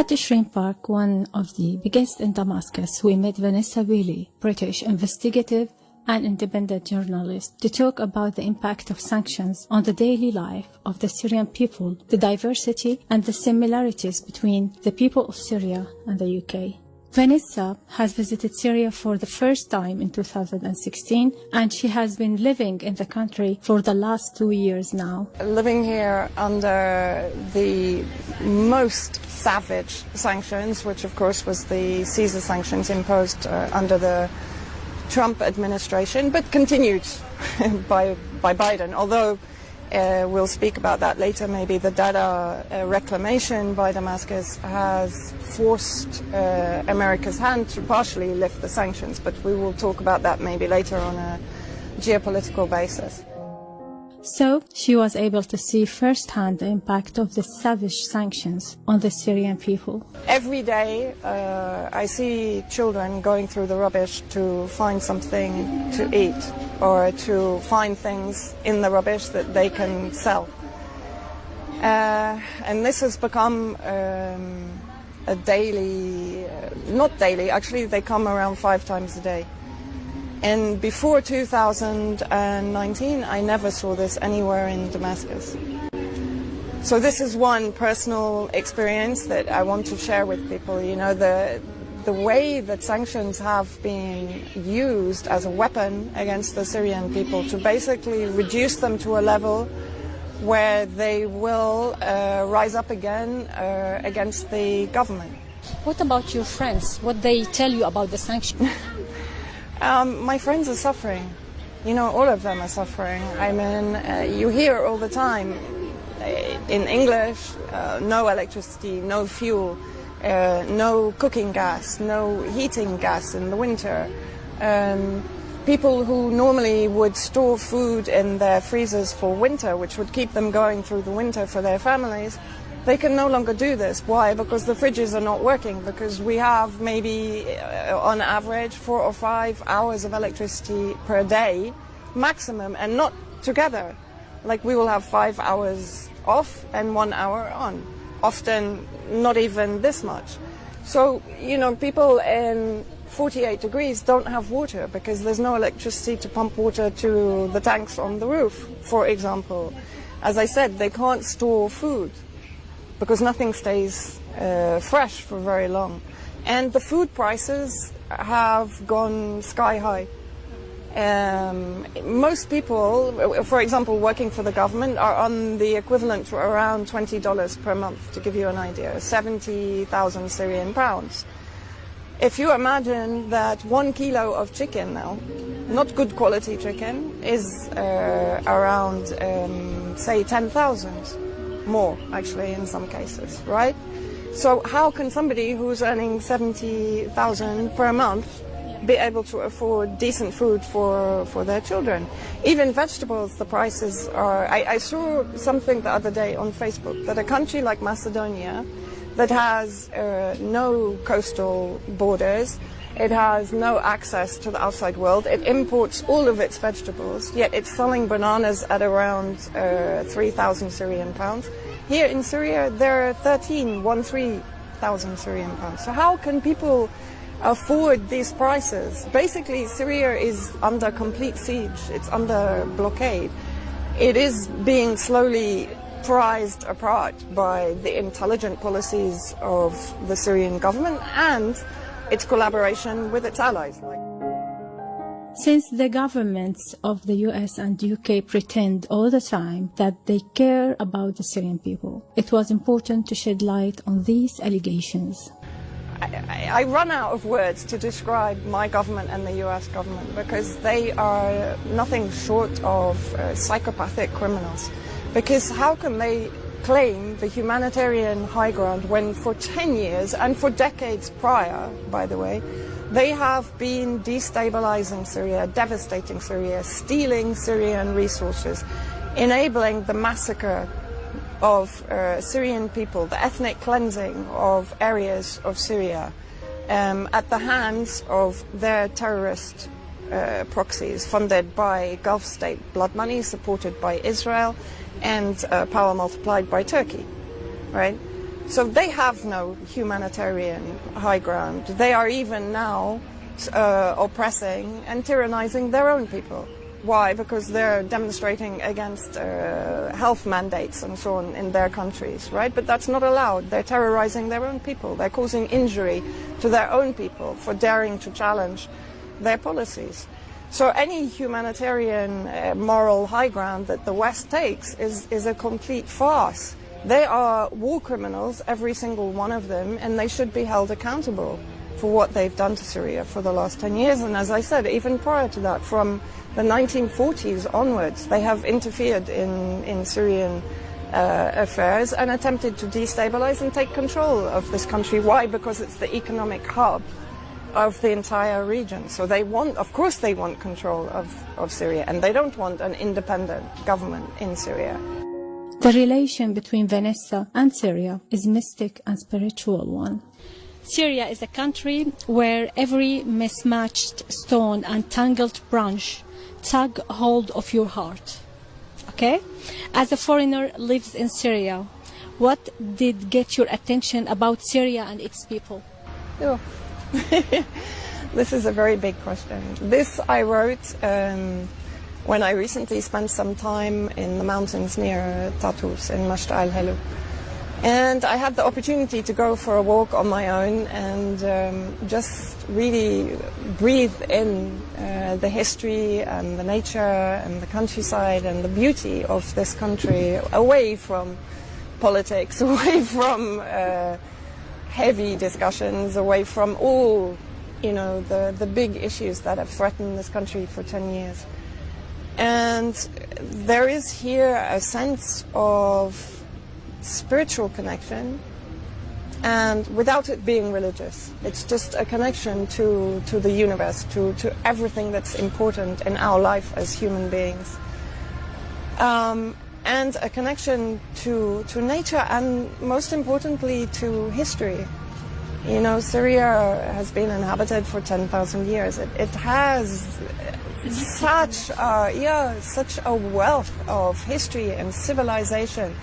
At the Shrine Park, one of the biggest in Damascus, we met Vanessa Bailey, British investigative and independent journalist, to talk about the impact of sanctions on the daily life of the Syrian people, the diversity and the similarities between the people of Syria and the UK. Vanessa has visited Syria for the first time in 2016, and she has been living in the country for the last 2 years now. Living here under the most savage sanctions, which of course was the Caesar sanctions imposed under the Trump administration, but continued by Biden, although we'll speak about that later. Maybe the data reclamation by Damascus has forced America's hand to partially lift the sanctions, but we will talk about that maybe later on a geopolitical basis. So she was able to see firsthand the impact of the savage sanctions on the Syrian people. Every day I see children going through the rubbish to find something to eat or to find things in the rubbish that they can sell. And this has become a daily, not daily, actually they come around 5 times a day. And before 2019, I never saw this anywhere in Damascus. So this is one personal experience that I want to share with people. You know, the way that sanctions have been used as a weapon against the Syrian people to basically reduce them to a level where they will rise up again against the government. What about your friends? What they tell you about the sanctions? My friends are suffering. You know, all of them are suffering. I mean, you hear all the time in English, no electricity, no fuel, no cooking gas, no heating gas in the winter. People who normally would store food in their freezers for winter, which would keep them going through the winter for their families, they can no longer do this. Why? Because the fridges are not working, because we have maybe on average 4 or 5 hours of electricity per day maximum, and not together. Like we will have 5 hours off and 1 hour on, often not even this much. So, you know, people in 48 degrees don't have water because there's no electricity to pump water to the tanks on the roof, for example. As I said, they can't store food because nothing stays fresh for very long. And the food prices have gone sky high. Most people, for example, working for the government, are on the equivalent to around $20 per month, to give you an idea, 70,000 Syrian pounds. If you imagine that 1 kilo of chicken now, not good quality chicken, is around, say, 10,000. More, actually, in some cases, right? So how can somebody who's earning 70,000 per month be able to afford decent food for their children? Even vegetables, the prices are... I saw something the other day on Facebook that a country like Macedonia that has no coastal borders, it has no access to the outside world, it imports all of its vegetables, yet it's selling bananas at around 3,000 Syrian pounds. Here in Syria, they're 13,000 Syrian pounds. So how can people afford these prices? Basically, Syria is under complete siege. It's under blockade. It is being slowly prized apart by the intelligent policies of the Syrian government and its collaboration with its allies. Since the governments of the US and UK pretend all the time that they care about the Syrian people, it was important to shed light on these allegations. I run out of words to describe my government and the US government because they are nothing short of psychopathic criminals. Because how can they claim the humanitarian high ground when for 10 years and for decades prior, by the way, they have been destabilizing Syria, devastating Syria, stealing Syrian resources, enabling the massacre of Syrian people, the ethnic cleansing of areas of Syria at the hands of their terrorist proxies funded by Gulf state blood money, supported by Israel, and power multiplied by Turkey, right? So they have no humanitarian high ground. They are even now oppressing and tyrannizing their own people. Why? Because they're demonstrating against health mandates and so on in their countries, right? But that's not allowed. They're terrorizing their own people. They're causing injury to their own people for daring to challenge their policies. So any humanitarian moral high ground that the West takes is a complete farce. They are war criminals, every single one of them, and they should be held accountable for what they've done to Syria for the last 10 years. And as I said, even prior to that, from the 1940s onwards, they have interfered in Syrian affairs and attempted to destabilize and take control of this country. Why? Because it's the economic hub of the entire region. So they want, of course they want control of Syria, and they don't want an independent government in Syria. The relation between Vanessa and Syria is mystic and spiritual one. Syria is a country where every mismatched stone and tangled branch tug hold of your heart. Okay? As a foreigner lives in Syria, what did get your attention about Syria and its people? Oh. This is a very big question. This I wrote when I recently spent some time in the mountains near Tartus in Masht al-Helou. And I had the opportunity to go for a walk on my own and just really breathe in the history and the nature and the countryside and the beauty of this country, away from politics, away from heavy discussions, away from all, the big issues that have threatened this country for 10 years. And there is here a sense of spiritual connection, and without it being religious. It's just a connection to the universe, to everything that's important in our life as human beings. And a connection to nature, and most importantly to history. Syria has been inhabited for 10,000 years. It has such a wealth of history and civilization.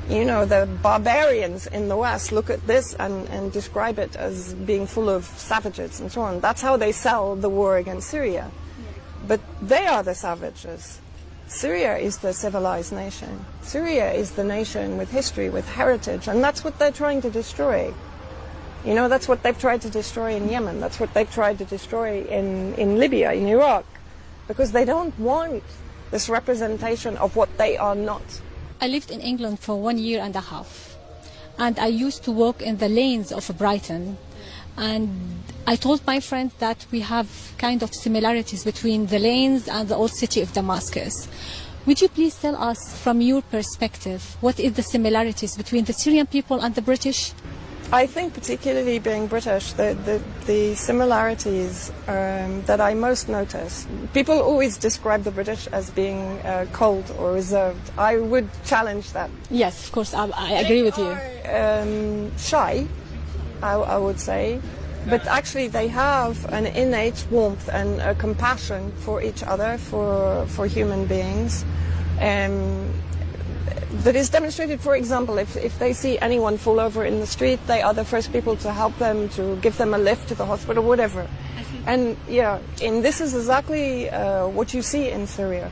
The barbarians in the West look at this and describe it as being full of savages and so on. That's how they sell the war against Syria. But they are the savages. Syria is the civilized nation. Syria is the nation with history, with heritage, and that's what they're trying to destroy. That's what they've tried to destroy in Yemen. That's what they've tried to destroy in Libya, in Iraq, because they don't want this representation of what they are not. I lived in England for 1.5 years, and I used to walk in the lanes of Brighton, and I told my friends that we have kind of similarities between the lanes and the old city of Damascus. Would you please tell us, from your perspective, what is the similarities between the Syrian people and the British? I think particularly being British, the similarities that I most notice, people always describe the British as being cold or reserved. I would challenge that. Yes, of course, I agree with you. Shy, I would say, but actually they have an innate warmth and a compassion for each other, for human beings. That is demonstrated, for example, if they see anyone fall over in the street, they are the first people to help them, to give them a lift to the hospital, whatever. And this is exactly what you see in Syria.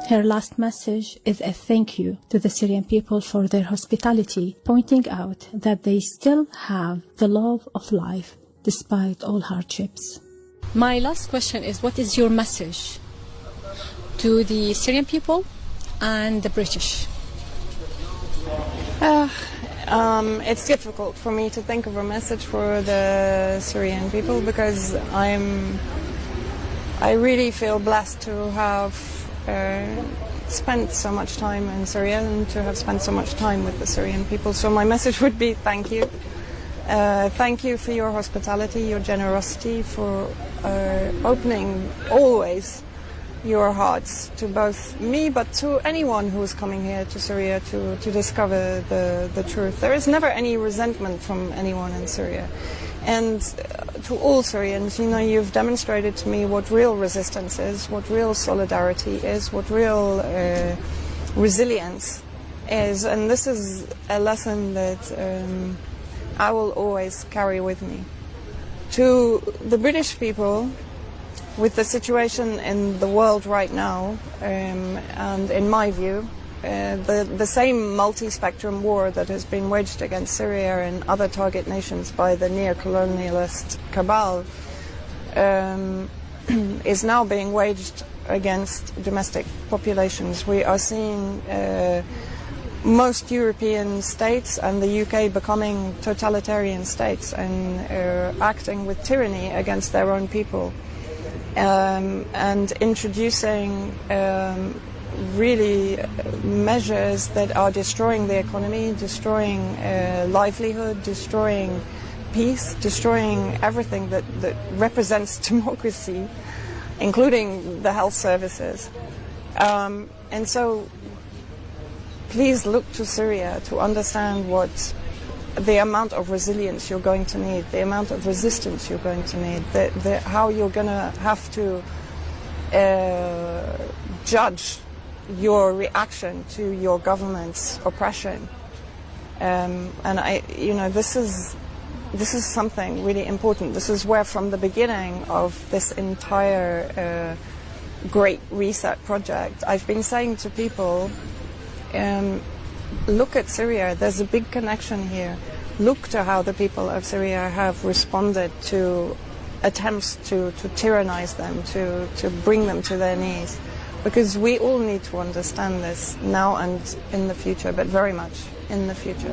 Her last message is a thank you to the Syrian people for their hospitality, pointing out that they still have the love of life despite all hardships. My last question is, what is your message to the Syrian people and the British? It's difficult for me to think of a message for the Syrian people, because I really feel blessed to have spent so much time in Syria and to have spent so much time with the Syrian people. So my message would be thank you. Thank you for your hospitality, your generosity, for opening always your hearts to both me but to anyone who is coming here to Syria to discover the truth. There is never any resentment from anyone in Syria. And to all Syrians, you've demonstrated to me what real resistance is, what real solidarity is, what real resilience is, and this is a lesson that I will always carry with me, to the British people, with the situation in the world right now, and in my view, the same multi-spectrum war that has been waged against Syria and other target nations by the neo-colonialist cabal is now being waged against domestic populations. We are seeing most European states and the UK becoming totalitarian states and acting with tyranny against their own people, and introducing really measures that are destroying the economy, destroying livelihood, destroying peace, destroying everything that represents democracy, including the health services. And so please look to Syria to understand what the amount of resilience you're going to need, the amount of resistance you're going to need, how you're going to have to judge your reaction to your government's oppression. And this is something really important. This is where, from the beginning of this entire Great Reset project, I've been saying to people, look at Syria. There's a big connection here. Look to how the people of Syria have responded to attempts to tyrannize them, to bring them to their knees. Because we all need to understand this now and in the future, but very much in the future.